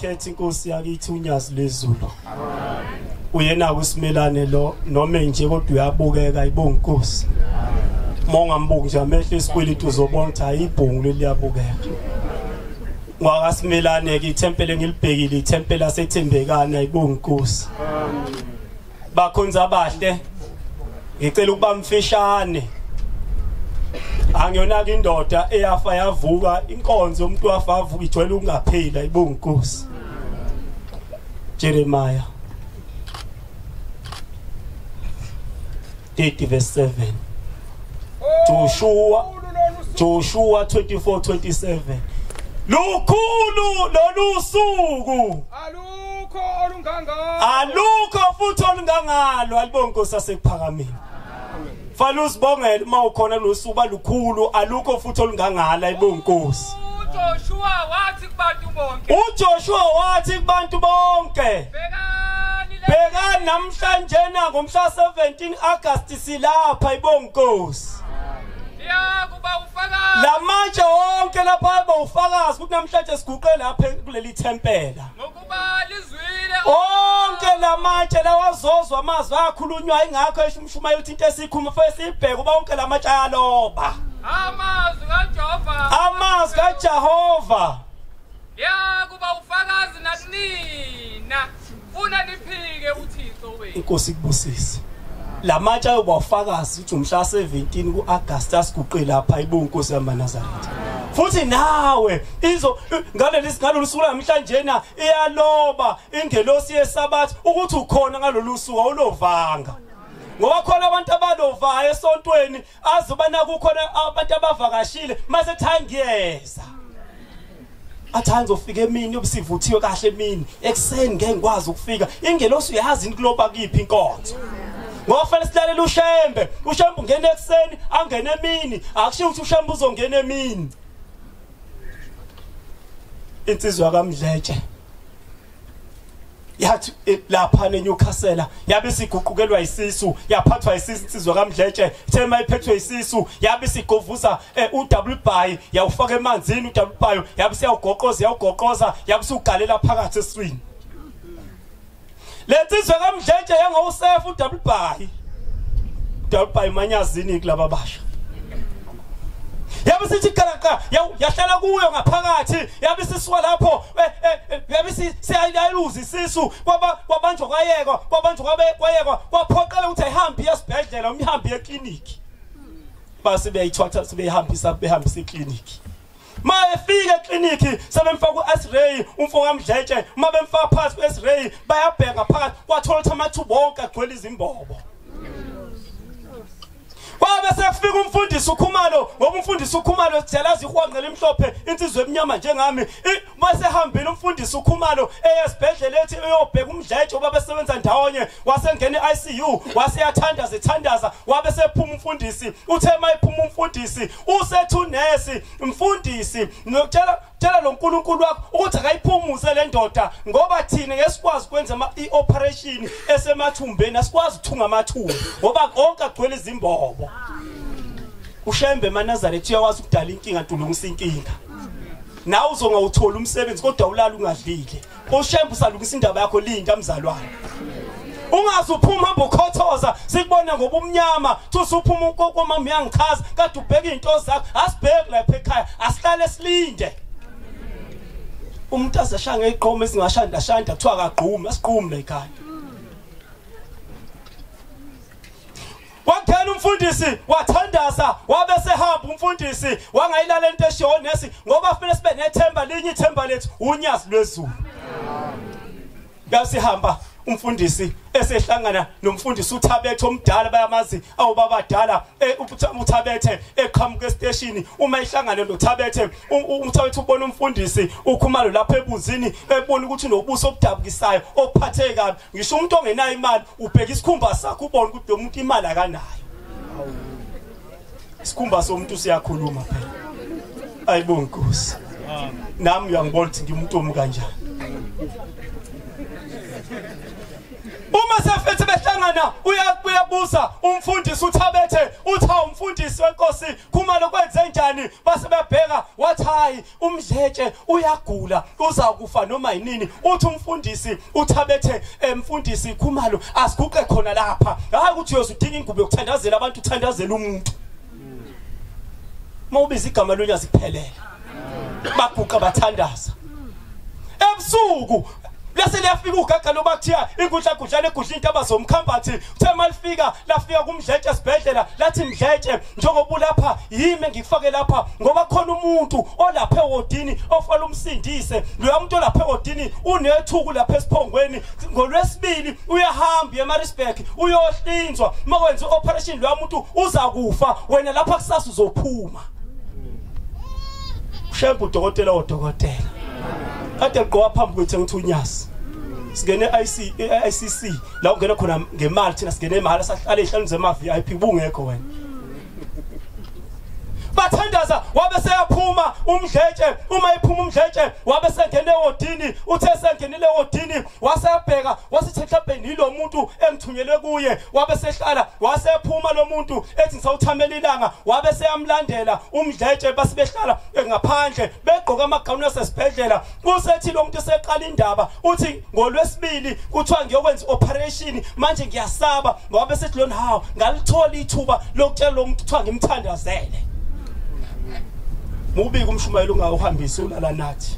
wakhetha inkosi yakithi uNyazi lwezulu. Uyena usimelane lo noma nje kodwa uyabukeka ibonga inkosi. Mongambuki nje amehlo esikweliti uzobona cha ibhungu leliyabukeka. Ngakasimelane ke ithempeli ngilibhekile ithempeli asethembekana ibonga inkosi. Bakhonza abahle ngicela ukuba mfishane. Angiyona ke indoda eyafa yavuka inkonzo umuntu wafa avuka ijwayele ukungaphela ibonga inkosi. Jeremiah 30:7. Joshua 24:27. Lukhulu lolusuku alukho futhi olungangalo alibonga inkosi asephakameni. Fanele usibongele uma ukhona losuku lukhulu alukho futhi olungangala ayibonga inkosi. uJoshua wathi kubantu bonke bhekani namhlanje ngomhla 17 August silapha ayibonga inkosi. La manje wonke lapha aba ufakazi ukuthi namhlanje siguqe lapha kuleli thempela. Onke la manje lawazozwa amazwi akhulunywa ingakho eshumshuma yokuthi into esikhuma fese sibheke uba onke la manje ayaloba. Amazwi kaJehova. Kuba ufakazi nakunina. Funa niphike uThixo wethu. Inkosi kubusise. La manje ayoba ufakazi ukuthi umhla 17 kuAugust asiguqe lapha ayibonga inkosi yaManazaretha. Futhi nawe ngalolu suku namhlanje iyaloba ingelosi yesabathi ukuthi ukhona ngalolu suku awulovanga. Ngoba khona abantu abalovayo esontweni azobana kukhona abantu abavakashile mase thangiyeza. Athanze ufike emini obusivuthiwe kahle emini ekseni ngeke ngikwazi ukufika ingelosi uyazi inkuloba kiphi inkonzo. Ngoba fanele silalela uShembe ungena ekseni angene emini akushiwo ukuthi uShembe uzongena emini. Insizwa kaMdletshe yathi lapha eNewcastle yabe siguqukelwa isisu yaphathwa isisu insizwa kaMdletshe thema iphethwe isisu yabe sigovuza uWBhayi yawufaka emanzini uWBhayi yabe siyawugoqoza yabe sugalela phakathi eswini. Lensizwa kaMdletshe yangawusefa uWBhayi manyazini kulaba basha. Yabe sithi kalaka yahlala kuyo ngaphakathi yabe sisuka lapho yabe siyayiluza isisu kwabanjwa kwayekwa kwaphoqela ukuthi ayihambi esibhedlela umhambi ekliniki. Base beyithwatha sebehambisa ekliniki. Mayefika ekliniki sebemfaka uAsray umfoko kaMdletshe uma bemfaka phansi kuAsray bayabheka phakathi kwathola ukuthi amathuba wonke agcwele izimbobo. Wabe sekufika umfundisi uKhumalo ngoba umfundisi uKhumalo siyalazi ihwanqele imhlophe insizwe eminyama njengami mase hambile umfundisi uKhumalo eyesibhedlela ethi uyobheka uMdletshe oba besebenza ndawonye wasengena iICU waseyathandaza wabe sephuma umfundisi uthe mayiphuma umfundisi usethunesi umfundisi tshela lo nkulunkulu wakho ukuthi akayiphumuze le ndoda ngoba thina ngesikwazi kwenza ioperation esemathumbeni asikwazi ukuthunga amathumbu ngoba konke agcwele izimbobo. uShembe eManazaretha uyawazi ukudala inkinga ntulungisa inkinga. Nawe uzongawuthola umsebenzi kodwa ulala ungadlile. uShembe usalungisa indaba yakho linda mzalwane. Ungazi uphuma hamba ukhothoza sikubona ngoba umnyama thusa uphuma ukoma uyangichaza kade ubheka izinto zakho asibheke lapha ekhaya asihlale silinde. Umuntu azashanga iqhoma esingashanda kuthiwa akagqume asigqume la ekhaya. Wakhela umfundisi wathandaza wabe sehamba umfundisi wangayilala into eshonesi ngoba fanele sibe nethemba linye ithemba lethu uNyazi lwezulu. Yasihamba umfundisi esehlangana nomfundisi uThabethe omdala bayamazi awubaba badala uThabethe eqhamuka estation uma ehlangana noThabethe uThabethe ubona umfundisi uKhumalo lapha ebunzini ebona ukuthi unobuso obudabukisayo ophatheke kabi ngisho umuntu ongenayo imali ubheka isikhumba sakhe ubona ukuthi lo muntu imali akanayo. Isikhumba somuntu siyakhuluma phela. Ayibonga Nkosi. Nami uyangibona ukuthi ngimuntu kanjani. Uma sefethe behlangana wahlangana uyabuza umfundisi uThabethe uthi umfundisi wenkosi Khumalo kwenze njani base bebheka wathi hayi umdletshe uyagula uzakufa noma yinini uthi umfundisi uThabethe mfundisi Khumalo asiguqe khona lapha hayi ukuthi uyozudinga ingubo yokuthandazela abantu uthandazela umuntu mawubiza igama lonyazi kuphelela baguqa bathandaza ebusuku lase liyafika ugaga lo bakuthiya igudla legudla into abazomkhambathi uthe malifika lafika kumdletshe esibhedlela lathi mdletshe njengoba lapha yimi ngikufake lapha ngoba khona umuntu olapha ewodini ofala umsindise lo muntu olapha ewodini unethuku lapha esiphongweni ngolwesibili uyahamba eMaritzburg uyohlinzwa makwenza operation lo muntu uzakufa wena lapha kusasa uzophuma shempu udokotela odokotela ade gqoka phambi kwethu ngithunyasi singene ICC la ungena khona ngemali thina singene imali sahlala ehlanu zema VIP bungekho wena bathandaza wabe seyaphuma umdletshe uma iphuma umdletshe wabe sengene ewodini uthe sengenile ewodini wasebheka wasithi mhlawumbe nilo muntu engithunyelwe kuye wabe sehlala wasephuma lo muntu ethi ngisawuthamela ilanga wabe seyamlandela umdletshe basibehlala ngaphandle begqoka amagawuni asesibhedlela kusethi lo muntu seqala indaba uthi ngolwesibili kuthiwa ngiyokwenza operation manje ngiyasaba ngoba sethi lona hawo ngalithola ithuba lokutshela lo muntu kuthiwa ngimthandazele Mubika umshumayelo ungawuhambisa ulala nathi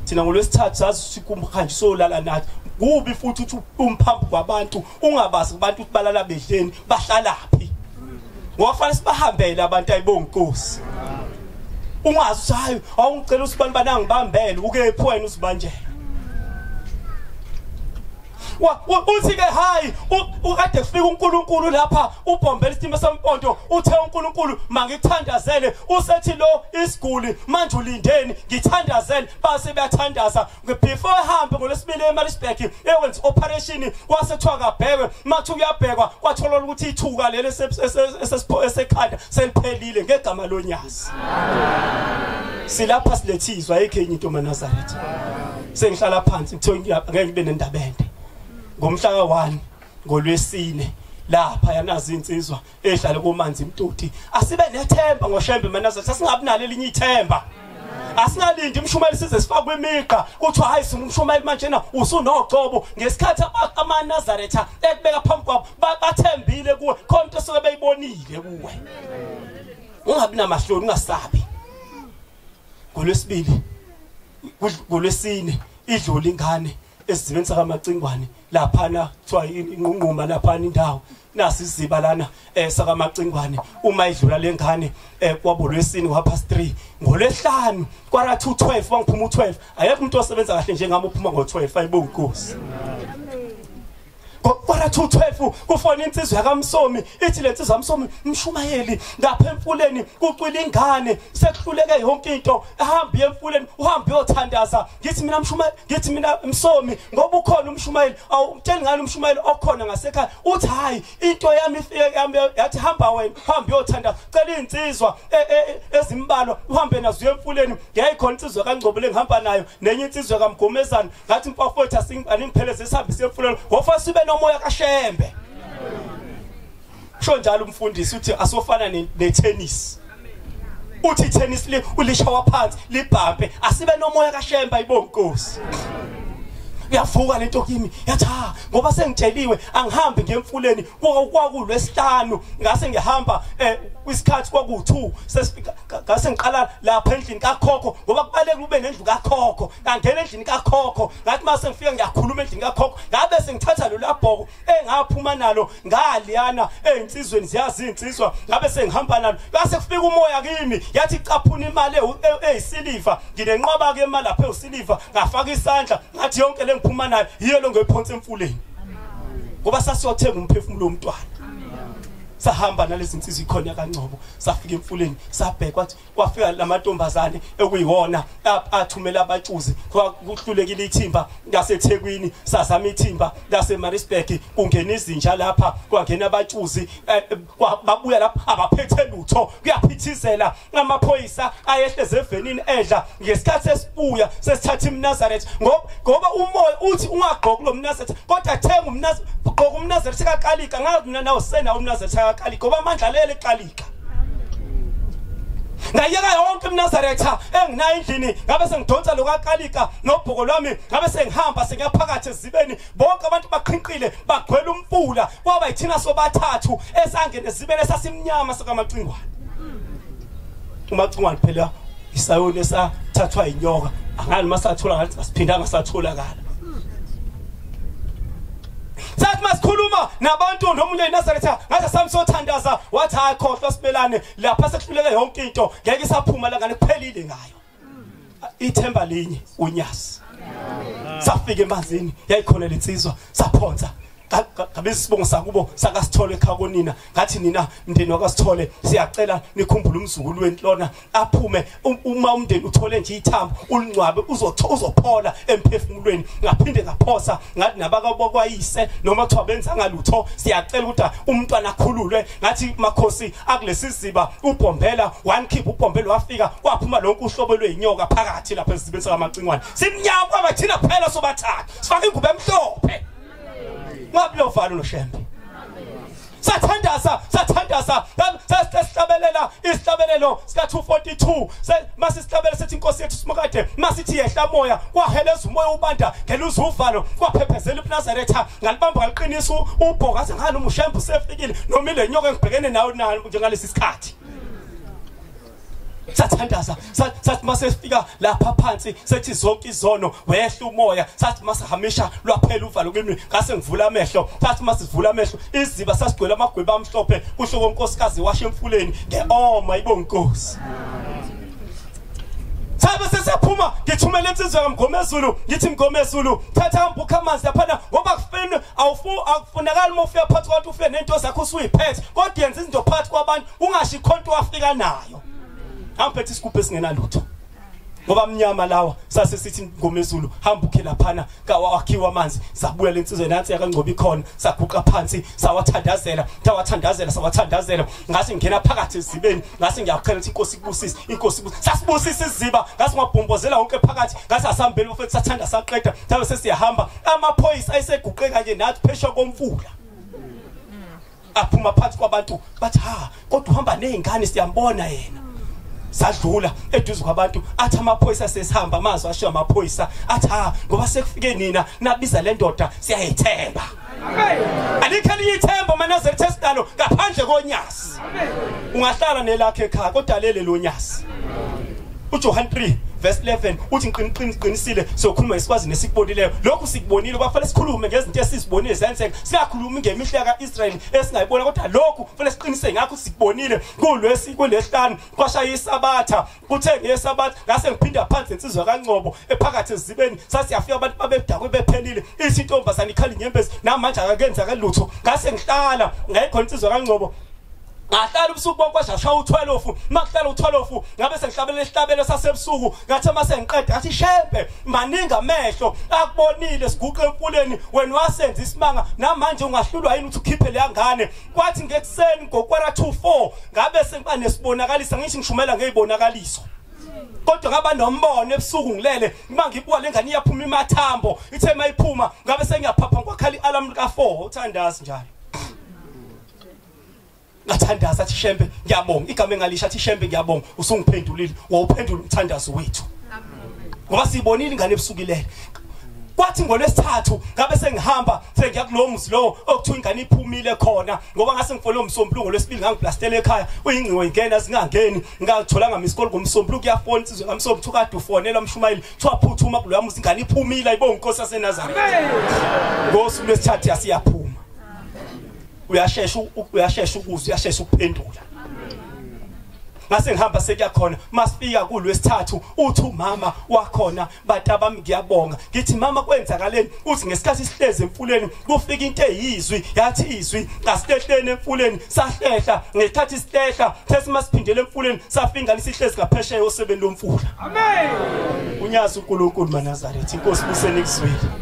thina ngolwesithathu sazi sikumhanjisa ulala nathi kubi futhi uthi umphambi kwabantu ungabazi kubantu ukuthi balala bedleni bahlalaphi ngofanele sibahambele abantu ayibonkosi ungazi hayi awungicela usibani banangibambele ukephi wena usibanjela uthi ke hayi ukade kufika uNkulunkulu lapha ubhombela isimo sempondo uthe uNkulunkulu mangikuthandazele usethi lo isiguli manje ulindeni ngithandazele base bayathandaza before ehambe ngolesibili eMaritzburg ewenza operation wasethiwa kabhekwe mathi uyabhekwa kwathola ukuthi ithuka leli esekhanda seliphelile ngegama lonyazi silapha silethizwa ekhenye into maNazaretha sengihlala phansi ngithiwe ngeke ngibe nendabende ngomhla ka1 ngolwesine lapha yanazi insizwa ehlala kumanzi imtoti asibe nethemba ngoshembe maNazaretha singabi nalo elinye ithemba asingalindi umshumayeli size sifakwe imigqa kuthiwa hayi umshumayeli manje na usunoqobo ngesikhathi amaNazaretha ekubeka phambi kwabo bathembile kuwe khona into soke beyibonile kuwe ungabi namahloni ungasabi ngolwesibili ngolwesine idlula ingane esizibeni sakaMacingwane laphana kuthiwa inqunquma laphana indawo nasi isiziba lana sakaMacingwane uma idlula lengane kwabolwesini wa3 ngolwesihlanu kwara 212 wangiphuma u12 ayekho umuntu osebenza kahle njengami uphuma ngo12 ayibonkosi kwara 212 kufona insizwa yakaMsomi ithi lensizwa yaMsomi umshumayeli lapha emfuleni kucwila ingane sekuhluleke yonke into ehamba emfuleni uhambe uyothandaza ngithi mina mshumayeli ngithi mina Msomi ngoba ukhona umshumayeli awumtsheli ngani umshumayeli okhona ngasekhaya uthi hayi into yami ifike yathi hamba wena uhambe uyothandaza cela insizwa ezimbalwa uhambe nazo emfuleni ngiyayikhona insizwa kaNgcobole ngihamba nayo nenye insizwa kaMgomezana ngathi mfafowethu asingipheleze sihambise emfuleni ngofa sibe nomoya kaShembe sho njalo umfundisi uthi asofana netennis uthi tennis ulishawa phansi libhambe asibe nomoya kaShembe ayibonkosi uyavuka lento kimi yathi ngoba sengitsheliwe angihambe ngemfuleni kwakulwesihlanu ngase ngihamba kwisikhathi kwaku2 sesifika ngase ngiqala lapha endlini kakhokho ngoba kubaleka ube nendlu kakhokho ngangena endlini kakhokho ngathi mase ngifika ngiyakhuluma endlini kakhokho ngabe sengithatha lo labhoko engaphuma nalo ngaliyana einsizweni ziyazi insizwa ngabe sengihamba nalo base kufika umoya kimi yathi caphuna imali eyisiliva nginenqoba ke imali lapha eyisiliva ngafaka isandla ngathi yonke lengiphuma nayo yiyo lo ngephonse emfuleni ngoba sasiyothenga umphefumulo womntwana sahamba nalezi insizwa ikhona kaNgcobo safika emfuleni sabheka kwathi kwafika lamantombazane ekuyiwona athumela abatshuzi kuhlulekile ithimba ngaseThekwini sazama ithimba laseMaritzburg kungena izinja lapha kwangena abatshuzi babuya lapha abaphethe lutho kuyaphithizela amaphoyisa ayehleze evenini edla ngesikhathi sesibuya sesithatha iMnazaretha ngoba umoya uthi ungagqoki lo Mnazaretha kodwa thenga uMnazaretha gqoka uMnazaretha kaKalika ngazi mina nawo sena uMnazaretha kaKalika ngoba amandla lele eKalika ngayeka yonke iMnazaretha enginayo endlini ngabe sengidonsa lo kaKalika nobhoko lwami ngabe sengihamba sengiyaphakathi ezibeni bonke abantu baqhinqile bagcwele umfula kwaba yithina sobathathu esangene ezibeni esasimnyama sokaMacingwane uMacingwane phela isayoni esathathwa inyoka angani masathola ngathi asiphindanga satholakala sathi masikhuluma nabantu nomunye eNazaretha ngathi samsothandaza wathi hayi khohlwa sibelane lapha sekuhluleke yonke into ngeke isaphuma la ngane kuphelile ngayo ithemba linye unyasi safika emanzini yayikhona lensizwa saphonza ngabe sibonga sakubo sakasithole ekhakonina ngathi nina mndeni wakasithole siyacela nikhumbule umzukulu wenhlona aphume uma umndeni uthole nje ithambo ulingcwabe uzophola emphefumulweni ngaphinde ngaphosa ngathi nabakabokwayise noma kuthiwa benza ngalutho siyacela ukuthi umntwana akhululwe ngathi makhosi akulesi siziba ubhombela one keep ubhombela wafika kwaphuma lonke uhlobo lweinyoka phakathi lapha esizibeni sakaMacingwane simnyama kwabathina kuphela sobathathu sifaka ingubo emhlophe ngapho uvalo noshembe sathandaza sasihlabelela isihlabelelo sika 242 masisihlabele sethi inkosi yethu Simokade masithi yehla moya kwaheleza umoya ubanda ngeluza uvalo kwaphephezela iNazaretha ngalibamba ngaliqinisa ubhoka athi ngani umushembe usefikile noma ile nyoka engibhekene nayo njengalesi sikhathi sathandaza sathi masefika lapha phansi sethi zonke izono wehla umoya sathi masahamisha lwaphela uvalo kimi ngase ngivula amehlo sathi masivula amehlo iziba sasigwela amagweba amhlophe kusho konkosikazi washe emfuleni ngeoma ibonkosi sabe sesaphuma ngithumela insizwa kaMgomezulu ngithi Mgomezulu thatha ambukha amanzi lapha ngoba kufeni akufunakala uma ufika phansi kwathi ufike nento zakho usuyiphethe kodwa yenza izinto phansi kwabantu ungashi ikhonto wafika nayo amphethe isikuphe esingenalutho ngoba mnyama lawa sase sithi Mgomezulu hamba ukhe laphana kawakhiwa amanzi sabuya lensizwe nansi yakanGcobo ikhona saguqa phansi sawathandazela ngase ngena phakathi ezibeni ngase ngiyakhela ukuthi inkosi sasibusisa iziba ngase ngabhombozela wonke phakathi ngase asambele ufethu sathanda saqeda sabe sesiyahamba amaphoyisa ayiseguqe kanje nathi phesha komfula aphuma phansi kwabantu bathi ha kodwa uhamba nezingane siyambona yena sadlula eduze kwabantu athi amaphoyisa sesihamba amazwi ashiya amaphoyisa athi ha ngoba sekufike nina nabiza le ndoda siyayithemba alikhali ithemba maNazaretha esidalo ngaphandle konyasi ungahlala nelakhe ekhaya kodwa lele lo nyasi uJohn 3 verse 11 uthi ngiqinisile sokhuluma isikwazi nesikubonileyo lokhu sikubonile bafanele sikhulume ngezinto esizibonile zenzeka singakhulumi ngemihle kaIsrael esingayibona kodwa lokhu kufanele siqinise ngakho sikubonile kulesihlanu kwashaya isabatha kuthe ngesabatha ngase ngiphinda phansi insizwa kaNgcobo ephakathi ezibeni sasiyafika abantu babedakwe bephelile isintombazana ikhali inyembezi namanje akakenza kalutho ngase ngihlala ngayikhona insizwa kaNgcobo ngahlala ubusuku bonke kwashaya u12 makuhlala u12 ngabe sengihlabele isihlabelo sasebusuku ngathi mase ngiqeda ngathi shembe maningi amehlo akubonile siguqe emfuleni wena wasenza isimanga namanje ungahlulwa yini ukuthi ukhiphe le ngane kwathi ngekuseni ngokwara 24 ngabe sengiba nesibonakalisa ngisho ngishumela ngezibonakaliso kodwa ngaba nombono ebusuku ngilele uma ngibuka lengane iyaphuma imathambo ithe mayiphuma ngabe sengiyaphapha ngwakhali alarm ka4 uthandazi njalo ngathandaza athi shembe ngiyabonga igama engalisha athi shembe ngiyabonga usungiphendulile wawuphendula umthandazo wethu ngoba sibonile ingane ebusukilele kwathi ngolwesithathu ngabe sengihamba sengiya kulowo muzi lo okuthiwa ingane iphumile khona ngoba ngase ngifole umsombuluko lwesibili ngangiblastele ekhaya uyingcingo ingena zingangeni ngatholanga misikolo ngomsombuluko yafona insizwe kamsombuluko kade ufonela umshumayeli thiwa phuthuma kuloya muzi ingane iphumile ayibonga inkosi yaseNazaretha ngosuku lwesithathu yasiyaphuma uyashesha ukuzwa uyashesha ukuphendula ngase ngihamba sekuyakhona masifika kulwesithathu uthi umama wakhona bataba ngiyabonga ngithi mama kwenzakaleni uthi ngesikhathi sihleze emfuleni kufika into eyizwi yathi izwi asihlehleni emfuleni sahlehla ngesikhathi sihlehla sesimasphindele emfuleni safinga lisihlezi ngaphesheya osebeni lomfula. Amen. Unyazi uNkulunkulu maNazaretha inkosi buseni kuzwile.